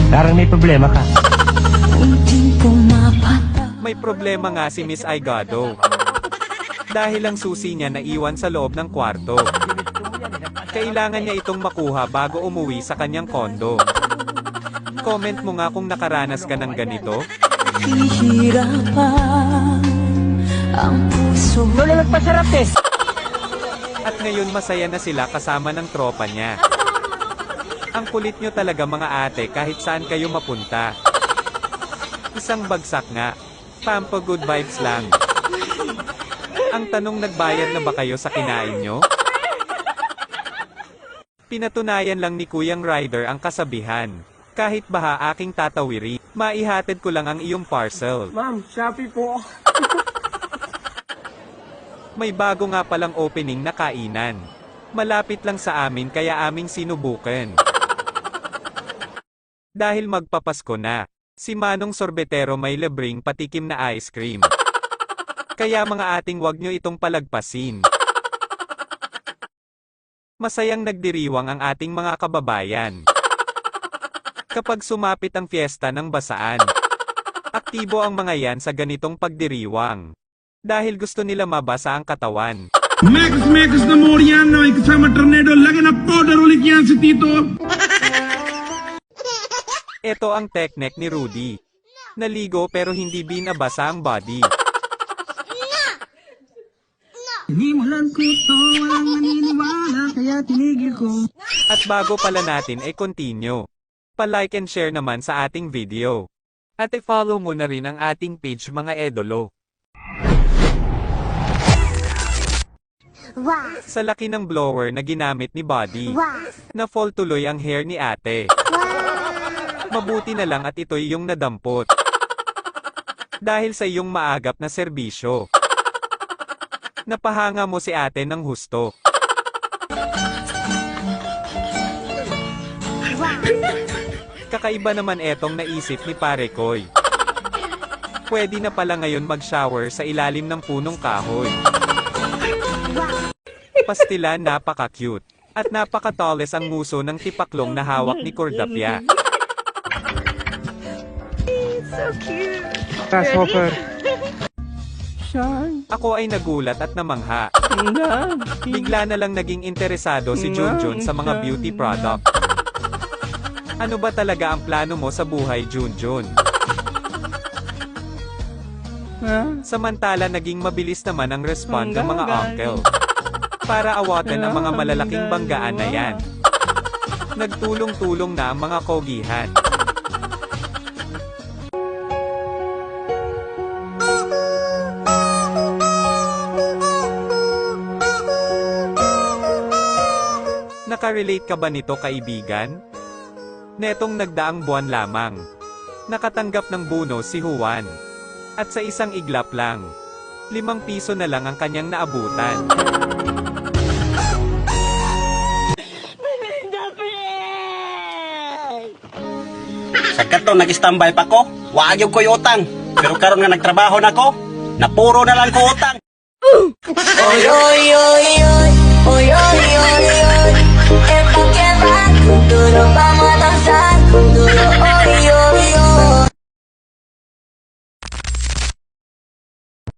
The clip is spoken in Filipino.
Parang may problema ka. May problema nga si Miss Aigado. Dahil ang susi niya naiwan sa loob ng kwarto. Kailangan niya itong makuha bago umuwi sa kanyang kondo. Comment mo nga kung nakaranas ka ng ganito. Hihirapan ang puso. Wala nagpasarap eh. At ngayon masaya na sila kasama ng tropa niya. Ang kulit nyo talaga mga ate kahit saan kayo mapunta. Isang bagsak nga. Pampo good vibes lang. Ang tanong, nagbayad na ba kayo sa kinain nyo? Pinatunayan lang ni Kuyang Rider ang kasabihan. Kahit baha aking tatawiri, maihatid ko lang ang iyong parcel. Ma'am, Shopee po. May bago nga palang opening na kainan. Malapit lang sa amin kaya aming sinubukan. Dahil magpapasko na, si Manong Sorbetero may libreng patikim na ice cream. Kaya mga ating wag nyo itong palagpasin. Masayang nagdiriwang ang ating mga kababayan. Kapag sumapit ang fiesta ng basaan, aktibo ang mga yan sa ganitong pagdiriwang. Dahil gusto nila mabasa ang katawan. Megas na Moriano ay kasama tornado, lagyan na powder ulit yan si Tito. Ito ang teknik ni Rudy. Naligo pero hindi binabasa ang body. Hinimulan ko to, walang naniniwala, kaya tinigil ko. At bago pala natin ay continue. Pa-like and share naman sa ating video. At i-follow mo na rin ang ating page mga edolo. Wow. Sa laki ng blower na ginamit ni Buddy, Wow. na-fall tuloy ang hair ni ate. Mabuti na lang at ito'y yung nadampot. Dahil sa iyong maagap na serbisyo. Napahanga mo si ate ng husto. Kakaiba naman etong naisip ni Pare Koy. Pwede na pala ngayon mag-shower sa ilalim ng punong kahoy. Pastilan, napaka-cute. At napaka-tallest ang nguso ng tipaklong na hawak ni Cordapia. So cute. Grasshopper. Ako ay nagulat at namangha. Bigla na lang naging interesado si Junjun sa mga beauty product. Ano ba talaga ang plano mo sa buhay, Junjun? Samantala naging mabilis naman ang respond ng mga uncle. Para awatin ang mga malalaking banggaan na yan. Nagtulong-tulong na ang mga kogihan. Nakarelate ka ba nito, kaibigan? Netong nagdaang buwan lamang, nakatanggap ng bonus si Juan. At sa isang iglap lang, 5 piso na lang ang kanyang naabutan. Sa kato nag-standby pa ko, wag yung ko utang. Pero karon nga nagtrabaho na ko, napuro na lang ko utang. Oy, oy, oy, oy.